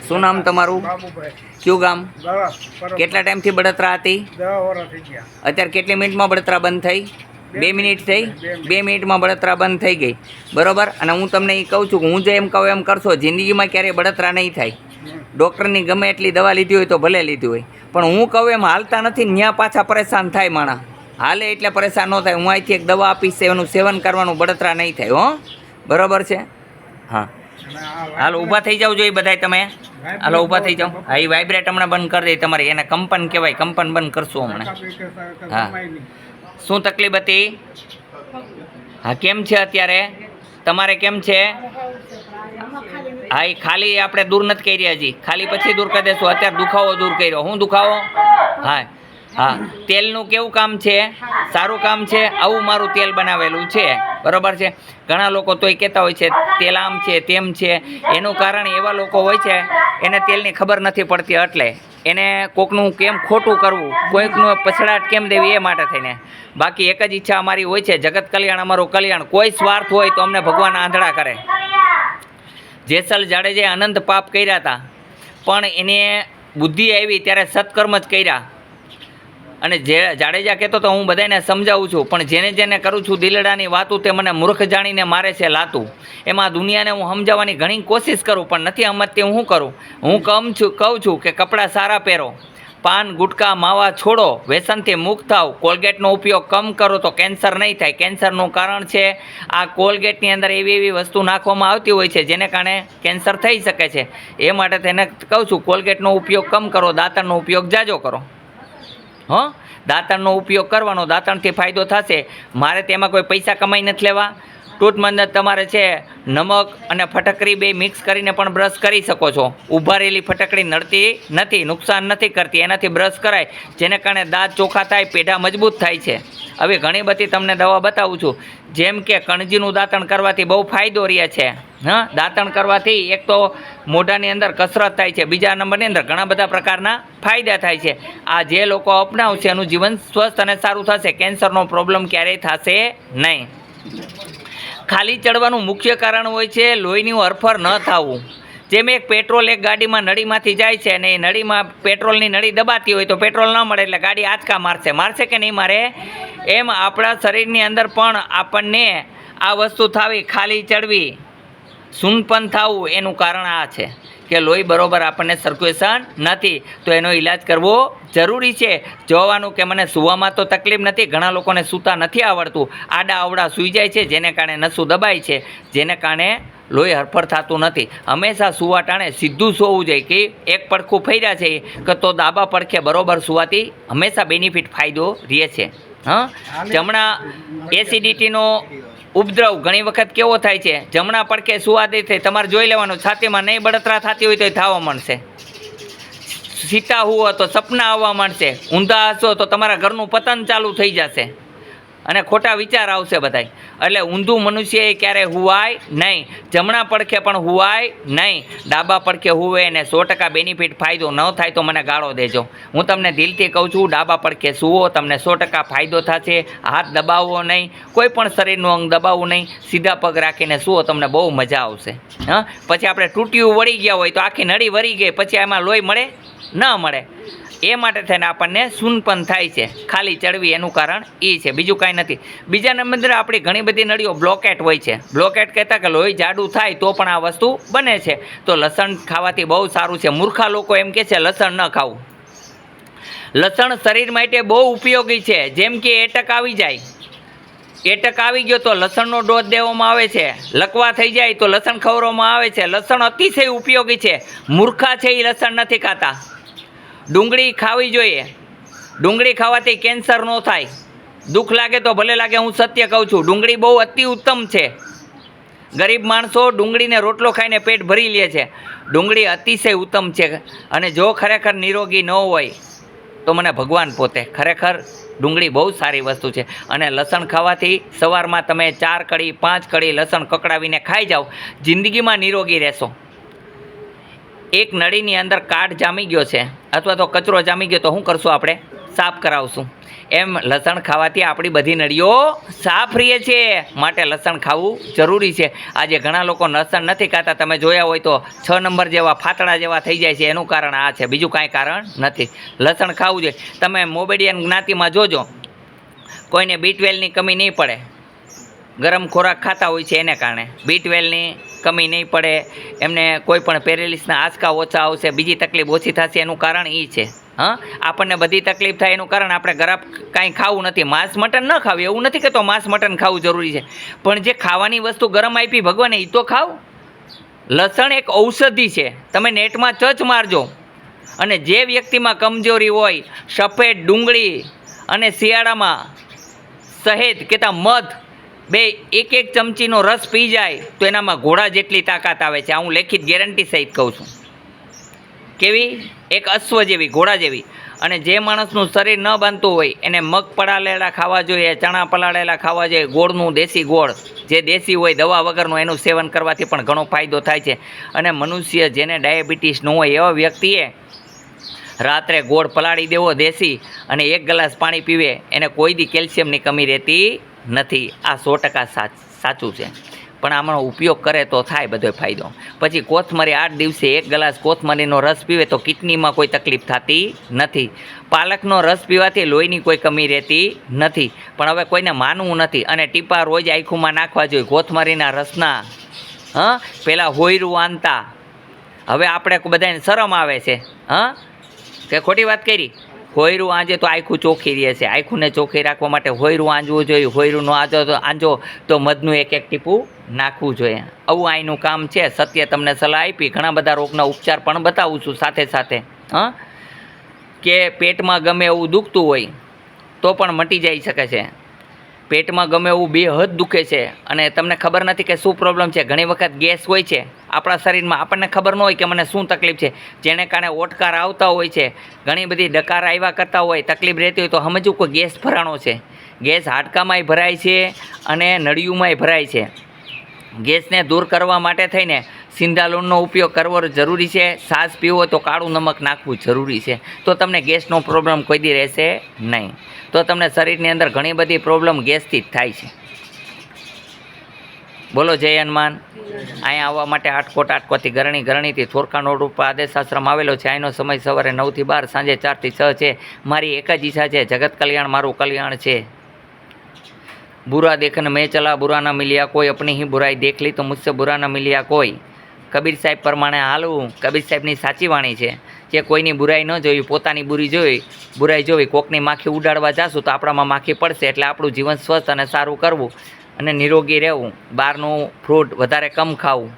શું નામ તમારું? બાબુભાઈ કયું ગામ? દવા પરમ કેટલા ટાઈમથી બળતરા હતી? 10 વર્ષ થઈ ગયા. અત્યારે કેટલી મિનિટમાં બળતરા બંધ થઈ? 2 મિનિટ થઈ? 2 મિનિટમાં બળતરા બંધ થઈ ગઈ, બરોબર. અને હું તમને એ કહું છું કે હું જે એમ કહું એમ કરશો, જિંદગીમાં ક્યારેય બળતરા નહીં થાય. ડૉક્ટરની ગમે એટલી દવા લીધી હોય તો ભલે લીધી હોય, પણ હું કહું એમ હાલતા નથી, ત્યાં પાછા પરેશાન થાય માણસ. હાલે એટલે પરેશાન ન થાય. હું અહીંથી એક દવા આપીશ, એનું સેવન કરવાનું, બળતરા નહીં થાય. હો, બરોબર છે? હા, હાલો ઊભા થઈ જાવ જોઈએ બધાય તમે. હાલો ઊભા થઈ જાઓ. હા, એ વાઇબ્રેટ હમણાં બંધ કરી દે તમારે. એને કંપન કહેવાય, કંપન બંધ કરશું હમણાં. હા, શું તકલીફ હતી? હા, કેમ છે અત્યારે તમારે? કેમ છે? હા, એ ખાલી આપણે દૂર નથી કરી હજી, ખાલી પછી દૂર કરી દેશું. અત્યારે દુખાવો દૂર કર્યો. શું દુખાવો? હા હા, તેલનું કેવું કામ છે? સારું કામ છે. આવું મારું તેલ બનાવેલું છે, બરાબર છે. ઘણા લોકો તોય કહેતા હોય છે તેલ આમ છે તેમ છે. એનું કારણ એવા લોકો હોય છે એને તેલની ખબર નથી પડતી, એટલે એને કોકનું કેમ ખોટું કરવું, કોઈકનું પછડાટ કેમ દેવી, એ માટે થઈને. બાકી એક જ ઈચ્છા અમારી હોય છે, જગત કલ્યાણ અમારું કલ્યાણ. કોઈ સ્વાર્થ હોય તો અમને ભગવાન આંધળા કરે. જેસલ જાડેજાએ અનંત પાપ કર્યા હતા, પણ એને બુદ્ધિ આવી ત્યારે સત્કર્મ જ કર્યા. અને જે જાડેજા કહેતો તો હું બધાને સમજાવું છું, પણ જેને જેને કરું છું દિલડાની વાતું, તે મને મૂર્ખ જાણીને મારે છે લાતું. એમાં દુનિયાને હું સમજાવવાની ઘણી કોશિશ કરું, પણ નથી સમજતી. હું શું કરું? હું કહું છું કે કપડાં સારા પહેરો, પાન ગુટકા માવા છોડો, વ્યસનથી મુક્ત થાવ, કોલગેટનો ઉપયોગ કમ કરો તો કેન્સર નહીં થાય. કેન્સરનું કારણ છે આ કોલગેટની અંદર એવી વસ્તુ નાખવામાં આવતી હોય છે જેને કારણે કેન્સર થઈ શકે છે. એ માટે તેને કહું છું કોલગેટનો ઉપયોગ કમ કરો, દાંતણનો ઉપયોગ જાજો કરો. હં, દાંતણનો ઉપયોગ કરવાનો, દાંતણથી ફાયદો થશે. મારે તેમાં કોઈ પૈસા કમાઈ નથી લેવા. ટૂથમાં તમારે છે નમક અને ફટકરી બે મિક્સ કરીને પણ બ્રશ કરી શકો છો. ઊભા રહેલી ફટકડી નડતી નથી, નુકસાન નથી કરતી, એનાથી બ્રશ કરાય, જેને કારણે દાંત ચોખ્ખા થાય, પેઢા મજબૂત થાય છે. હવે ઘણી બધી તમને દવા બતાવું છું, જેમ કે કણજીનું દાંતણ કરવાથી બહુ ફાયદો રહે છે. હા, દાંતણ કરવાથી એક તો મોઢાની અંદર કસરત થાય છે, બીજા નંબરની અંદર ઘણા બધા પ્રકારના ફાયદા થાય છે. આ જે લોકો અપનાવશે એનું જીવન સ્વસ્થ અને સારું થશે. કેન્સરનો પ્રોબ્લેમ ક્યારેય થશે નહીં. ખાલી ચડવાનું મુખ્ય કારણ હોય છે લોહીનું હરફર ન થવું. જેમ એક પેટ્રોલ એક ગાડીમાં નળીમાંથી જાય છે અને એ નળીમાં પેટ્રોલની નળી દબાતી હોય તો પેટ્રોલ ન મળે એટલે ગાડી આંચકા મારશે કે નહીં મારે? એમ આપણા શરીરની અંદર પણ આપણને આ વસ્તુ થવી, ખાલી ચડવી, સૂનપન થવું, એનું કારણ આ છે કે લોહી બરોબર આપણને સર્ક્યુલેશન નથી. તો એનો ઈલાજ કરવો જરૂરી છે. જોવાનું કે મને સૂવામાં તો તકલીફ નથી, ઘણા લોકોને સૂતા નથી આવડતું, આડા અવડા સૂઈ જાય છે, જેને કારણે નસું દબાય છે, જેને કારણે લોહી હરફર થતું નથી. હંમેશા સૂવા ટાણે સીધું સૂવું જોઈએ. કે એક પડખું ફર્યા છે કે તો ડાબા પડખે બરોબર સૂવાથી હંમેશા બેનિફિટ ફાયદો રહે છે. હા, જમણા એસિડિટીનો ઉપદ્રવ ઘણી વખત કેવો થાય છે, જમણા પડખે સુવાથી તમારે જોઈ લેવાનું, છાતીમાં નહીં બળતરા થતી હોય તો એ થવા માંડશે. સીતા હુઓ તો સપના આવવા માંડશે, ઊંધા હશો તો તમારા ઘરનું પતન ચાલુ થઈ જશે અને ખોટા વિચાર આવશે બધાય. એટલે ઊંધું મનુષ્યએ ક્યારેય હુવાય નહીં, જમણા પડખે પણ હુવાય નહીં. ડાબા પડખે હુવે એને 100% બેનિફિટ ફાયદો ન થાય તો મને ગાળો દેજો. હું તમને દિલથી કહું છું, ડાબા પડખે સૂવો, તમને 100% ફાયદો થશે. હાથ દબાવવો નહીં, કોઈ પણ શરીરનું અંગ દબાવવું નહીં, સીધા પગ રાખીને સૂવો, તમને બહુ મજા આવશે. હા, પછી આપણે તૂટ્યું વળી ગયા હોય તો આખી નળી વળી ગઈ, પછી એમાં લોહી મળે ન મળે. એ માટે થઈને આપણને સૂનપન થાય છે, ખાલી ચડવી, એનું કારણ એ છે, બીજું કાંઈ નથી. બીજા નંબર આપણી ઘણી બધી નળીઓ બ્લોકેટ હોય છે. બ્લોકેટ કહેતા કે લોહી જાડું થાય તો પણ આ વસ્તુ બને છે. તો લસણ ખાવાથી બહુ સારું છે. મૂર્ખા લોકો એમ કહે છે લસણ ન ખાવું. લસણ શરીર માટે બહુ ઉપયોગી છે. જેમ કે એટક આવી જાય, એટક આવી ગયો તો લસણનો ડોઝ દેવામાં આવે છે. લકવા થઈ જાય તો લસણ ખવડાવવામાં આવે છે. લસણ અતિશય ઉપયોગી છે. મૂર્ખા છે એ લસણ નથી ખાતા. ડુંગળી ખાવી જોઈએ. ડુંગળી ખાવાથી કેન્સર ન થાય. દુઃખ લાગે તો ભલે લાગે, હું સત્ય કહું છું. ડુંગળી બહુ અતિ ઉત્તમ છે. ગરીબ માણસો ડુંગળીને રોટલો ખાઈને પેટ ભરી લે છે. ડુંગળી અતિશય ઉત્તમ છે. અને જો ખરેખર નિરોગી ન હોય તો મને ભગવાન પોતે, ખરેખર ડુંગળી બહુ સારી વસ્તુ છે. અને લસણ ખાવાથી સવારમાં તમે 4 કળી 5 કળી લસણ કકડાવીને ખાઈ જાઓ, જિંદગીમાં નિરોગી રહેશો. એક નળીની અંદર કાટ જામી ગયો છે અથવા તો કચરો જામી ગયો તો શું કરશું આપણે? સાફ કરાવશું. એમ લસણ ખાવાથી આપણી બધી નળીઓ સાફ રહે છે, માટે લસણ ખાવું જરૂરી છે. આજે ઘણા લોકો લસણ નથી ખાતા, તમે જોયા હોય તો 6 નંબર જેવા ફાતડા જેવા થઈ જાય છે. એનું કારણ આ છે, બીજું કાંઈ કારણ નથી. લસણ ખાવું જોઈએ. તમે મોમેડિયન જ્ઞાતિમાં જોજો, કોઈને B12ની કમી નહીં પડે. ગરમ ખોરાક ખાતા હોય છે એને કારણે B12ની કમી નહીં પડે, એમને કોઈ પણ પેરેલિસના આંચકા ઓછા આવશે, બીજી તકલીફ ઓછી થશે. એનું કારણ એ છે. આપણને બધી તકલીફ થાય એનું કારણ આપણે ગરમ કાંઈ ખાવું નથી. માંસ મટન ન ખાવું એવું નથી કહેતો, માંસ મટન ખાવું જરૂરી છે, પણ જે ખાવાની વસ્તુ ગરમ આપી ભગવાને એ તો ખાવ. લસણ એક ઔષધિ છે, તમે નેટમાં ચચ મારજો. અને જે વ્યક્તિમાં કમજોરી હોય, સફેદ ડુંગળી અને શિયાળામાં શહેદ કેતા મધ બે એક ચમચીનો રસ પી જાય તો એનામાં ઘોડા જેટલી તાકાત આવે છે. આ હું લેખિત ગેરંટી સહિત કહું છું. કેવી? એક અશ્વ જેવી, ઘોડા જેવી. અને જે માણસનું શરીર ન બનતું હોય એને મગ પલાળેલા ખાવા જોઈએ, ચણા પલાળેલા ખાવા જોઈએ, ગોળનું દેશી ગોળ જે દેશી હોય દવા વગરનું એનું સેવન કરવાથી પણ ઘણો ફાયદો થાય છે. અને મનુષ્ય જેને ડાયાબિટીસ ન હોય એવા વ્યક્તિએ રાત્રે ગોળ પલાળી દેવો દેશી અને 1 ગ્લાસ પાણી પીવે, એને કોઈ દી કેલ્શિયમની કમી રહેતી નથી. આ 100% સાચું છે. પણ આનો ઉપયોગ કરે તો થાય બધો ફાયદો. પછી કોથમરી 8 દિવસે 1 ગ્લાસ કોથમરીનો રસ પીવે તો કિડનીમાં કોઈ તકલીફ થતી નથી. પાલકનો રસ પીવાથી લોહીની કોઈ કમી રહેતી નથી. પણ હવે કોઈને માનવું નથી અને ટીપા રોજ આંખોમાં નાખવા જોઈએ કોથમરીના રસના. પહેલાં હોયરું આનતા, હવે આપણે બધાને શરમ આવે છે. કે ખોટી વાત કરી? હોયરું આંજે તો આખું ચોખ્ખી રહે છે. આખુંને ચોખ્ખી રાખવા માટે હોયરું આંજવું જોઈએ. હોયરું આંજો તો મધનું એક ટીપું નાખવું જોઈએ. આવું આઈનું કામ છે. સત્ય તમને સલાહ આપી. ઘણા બધા રોગના ઉપચાર પણ બતાવું છું સાથે સાથે. કે પેટમાં ગમે એવું દુખતું હોય તો પણ મટી જઈ શકે છે. પેટમાં ગમે એવું બેહદ દુખે છે અને તમને ખબર નથી કે શું પ્રોબ્લેમ છે. ઘણી વખત ગેસ હોય છે આપણા શરીરમાં, આપણને ખબર ન હોય કે મને શું તકલીફ છે, જેને કારણે ઓટકાર આવતા હોય છે, ઘણી બધી ડકાર આવ્યા કરતા હોય, તકલીફ રહેતી હોય તો સમજવું કે ગેસ ભરાણો છે. ગેસ હાડકામાંય ભરાય છે અને નળિયુમાંય ભરાય છે. ગેસને દૂર કરવા માટે થઈને સિંધાલૂણનો ઉપયોગ કરવો જરૂરી છે. છાશ પીવો તો કાળું નમક નાખવું જરૂરી છે. તો તમને ગેસનો પ્રોબ્લેમ કોઈ દી રહેશે નહીં. તો તમને શરીરની અંદર ઘણી બધી પ્રોબ્લેમ ગેસથી જ થાય છે. બોલો જય હનુમાન. અહીંયા આવવા માટે આટકોટથી ગરણીથી થોરકાનો રૂપ આદેશ આશ્રમ આવેલો છે. અહીંનો સમય સવારે 9 થી 12, સાંજે 4 થી 6 છે. મારી એક જ ઈચ્છા છે, જગત કલ્યાણ મારું કલ્યાણ છે. बुरा देखने में चला, बुरा ना मिलिया कोई, अपनी ही बुराई देख ली तो मुझसे बुरा ना मिलिया कोई. કબીર સાહેબ પ્રમાણે હાલવું. કબીર સાહેબની સાચી વાણી છે. જે કોઈની બુરાઈ ન જોઈ, પોતાની બુરાઈ જોઈ કોકની માખી ઉડાડવા જાશું તો આપણામાં માખી પડશે. એટલે આપણું જીવન સ્વસ્થ અને સારું કરવું અને નિરોગી રહેવું. બહારનું ફ્રૂટ વધારે કમ ખાવું.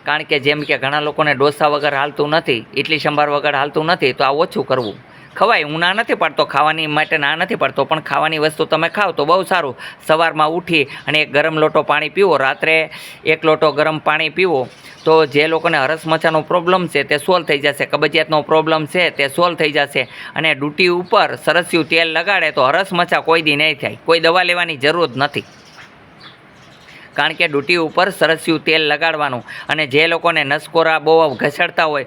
કારણ કે જેમ કે ઘણા લોકોને ડોસા વગર હાલતું નથી, ઇડલી સંભાર વગર હાલતું નથી, તો આ ઓછું કરવું. ખવાય, હું ના નથી પાડતો, ખાવાની માટે ના નથી પાડતો, પણ ખાવાની વસ્તુ તમે ખાઓ તો બહુ સારું. સવારમાં ઉઠી અને એક ગરમ લોટો પાણી પીવો, રાત્રે 1 લોટો ગરમ પાણી પીવો તો જે લોકોને હરસ મચાનો પ્રોબ્લેમ છે તે સોલ્વ થઈ જશે. કબજિયાતનો પ્રોબ્લેમ છે તે સોલ્વ થઈ જશે. અને ડૂટી ઉપર સરસ્યું તેલ લગાડે તો હરસ મચા કોઈ દી નહીં થાય. કોઈ દવા લેવાની જરૂર નથી, કારણ કે ડૂટી ઉપર સરસ્યું તેલ લગાડવાનું. અને જે લોકોને નસકોરા બહુ ઘસડતા હોય,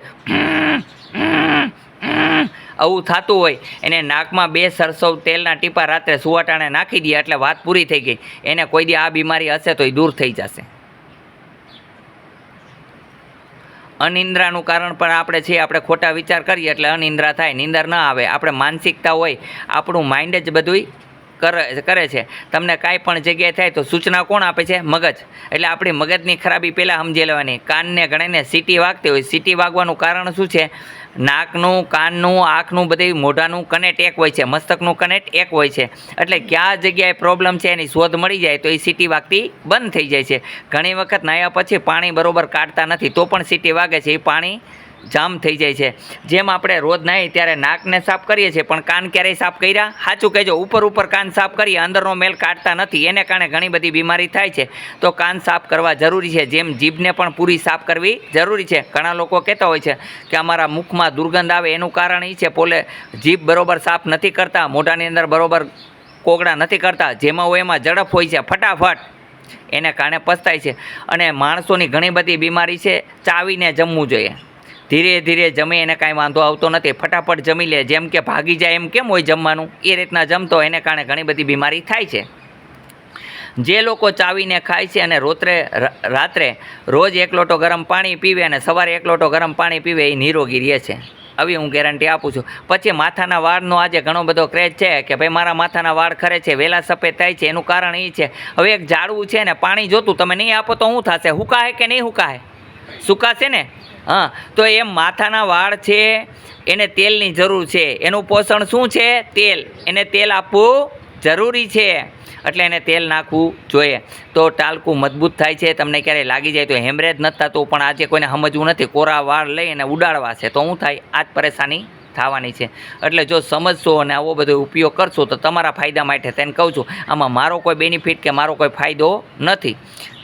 આવું થતું હોય, એને નાકમાં 2 સરસવ તેલના ટીપા રાત્રે સુવાટાણે નાખી દે એટલે વાત પૂરી થઈ ગઈ. એને કોઈ દી આ બીમારી હશે તો એ દૂર થઈ જશે. અનિંદ્રાનું કારણ પણ આપણે છીએ. આપણે ખોટા વિચાર કરીએ એટલે અનિંદ્રા થાય. નિંદર ન આવે. આપણે માનસિકતા હોય, આપણું માઇન્ડ જ બધુંય કરે છે. તમને કાંઈ પણ જગ્યાએ થાય તો સૂચના કોણ આપે છે? મગજ. એટલે આપણી મગજની ખરાબી પહેલાં સમજી લેવાની. કાનને ઘણીને સીટી વાગતી હોય. સીટી વાગવાનું કારણ શું છે? નાકનું, કાનનું, આંખનું, બધી મોઢાનું કનેક્ટ એક હોય છે, મસ્તકનું કનેક્ટ એક હોય છે. એટલે કયા જગ્યાએ પ્રોબ્લેમ છે એની શોધ મળી જાય તો એ સીટી વાગતી બંધ થઈ જાય છે. ઘણી વખત નાહ્યા પછી પાણી બરોબર કાઢતા નથી તો પણ સીટી વાગે છે. એ પાણી જામ થઈ જાય છે. જેમ આપણે રોજ નાહી ત્યારે નાકને સાફ કરીએ છીએ, પણ કાન ક્યારેય સાફ કર્યા? સાચું કહેજો. ઉપર કાન સાફ કરીએ, અંદરનો મેલ કાઢતા નથી. એને કારણે ઘણી બધી બીમારી થાય છે. તો કાન સાફ કરવા જરૂરી છે. જેમ જીભને પણ પૂરી સાફ કરવી જરૂરી છે. ઘણા લોકો કહેતા હોય છે કે અમારા મુખમાં દુર્ગંધ આવે, એનું કારણ એ છે જીભ બરોબર સાફ નથી કરતા, મોઢાની અંદર બરોબર કોગળા નથી કરતા. જેમાં હોય એમાં ઝડપ હોય છે, ફટાફટ એને કારણે પસ્તાય છે. અને માણસોની ઘણી બધી બીમારી છે. ચાવીને જમવું જોઈએ. ધીરે ધીરે જમે એને કાંઈ વાંધો આવતો નથી, ફટાફટ જમી લે, જેમ કે ભાગી જાય એમ કેમ હોય જમવાનું, એ રીતના જમતો એને કારણે ઘણી બધી બીમારી થાય છે. જે લોકો ચાવીને ખાય છે અને રાત્રે રોજ 1 લોટો ગરમ પાણી પીવે અને સવારે 1 લોટો ગરમ પાણી પીવે એ નિરોગી રહે છે. આવી હું ગેરંટી આપું છું. પછી માથાના વાળનો આજે ઘણો બધો ક્રેઝ છે કે ભાઈ મારા માથાના વાળ ખરે છે, વહેલા સફેદ થાય છે. એનું કારણ એ છે, હવે એક ઝાડવું છે ને પાણી જોતું તમે નહીં આપો તો શું થશે? હુકાશે કે નહીં હુકાશે? સુકાશે ને. હા, તો એમ માથાના વાળ છે એને તેલની જરૂર છે. એનું પોષણ શું છે? તેલ. એને તેલ આપવું જરૂરી છે, એટલે એને તેલ નાખવું જોઈએ. તો ટાલકું મજબૂત થાય છે. તમને ક્યારેય લાગી જાય તો હેમરેજ નથી થતું, પણ આજે કોઈને સમજવું નથી. કોરા વાળ લઈ અને ઉડાડવા છે તો શું થાય? આ જ પરેશાની થવાની છે. એટલે જો સમજશો અને આવો બધો ઉપયોગ કરશો તો તમારા ફાયદા માટે તેને કહું છું. આમાં મારો કોઈ બેનિફિટ કે મારો કોઈ ફાયદો નથી.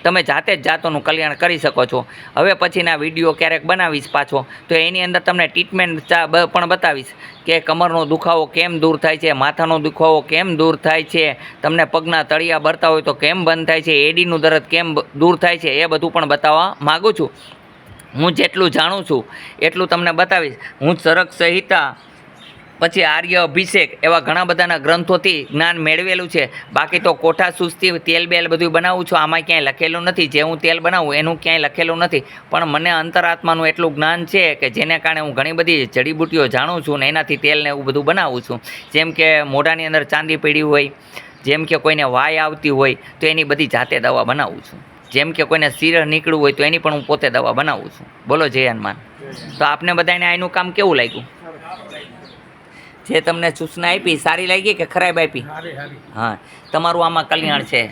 તમે જાતે જ જાતોનું કલ્યાણ કરી શકો છો. હવે પછીના વિડીયો ક્યારેક બનાવીશ પાછો, તો એની અંદર તમને ટ્રીટમેન્ટ પણ બતાવીશ કે કમરનો દુખાવો કેમ દૂર થાય છે, માથાનો દુખાવો કેમ દૂર થાય છે, તમને પગના તળિયા બળતા હોય તો કેમ બંધ થાય છે, એડીનું દર્દ કેમ દૂર થાય છે, એ બધું પણ બતાવવા માગું છું. હું જેટલું જાણું છું એટલું તમને બતાવીશ. હું ચરક સંહિતા પછી આર્ય અભિષેક એવા ઘણા બધાના ગ્રંથોથી જ્ઞાન મેળવેલું છે. બાકી તો કોઠા સુસ્તી તેલ બેલ બધું બનાવું છું, આમાં ક્યાંય લખેલું નથી. જે હું તેલ બનાવું એનું ક્યાંય લખેલું નથી, પણ મને અંતરાત્માનું એટલું જ્ઞાન છે કે જેને કારણે હું ઘણી બધી જડીબુટીઓ જાણું છું ને એનાથી તેલને એવું બધું બનાવું છું. જેમ કે મોઢાની અંદર ચાંદી પડી હોય, જેમ કે કોઈને વાય આવતી હોય તો એની બધી જાતે દવા બનાવું છું. જેમ કે કોઈને સિરહ નીકળવું હોય તો એની પણ હું પોતે દવા બનાવું છું. બોલો જય હનુમાન. તો આપને બધાને આનું કામ કેવું લાગ્યું? જે તમને સૂચના આપી સારી લાગી કે ખરાબ આપી? સારી સારી. હા, તમારું આમાં કલ્યાણ છે.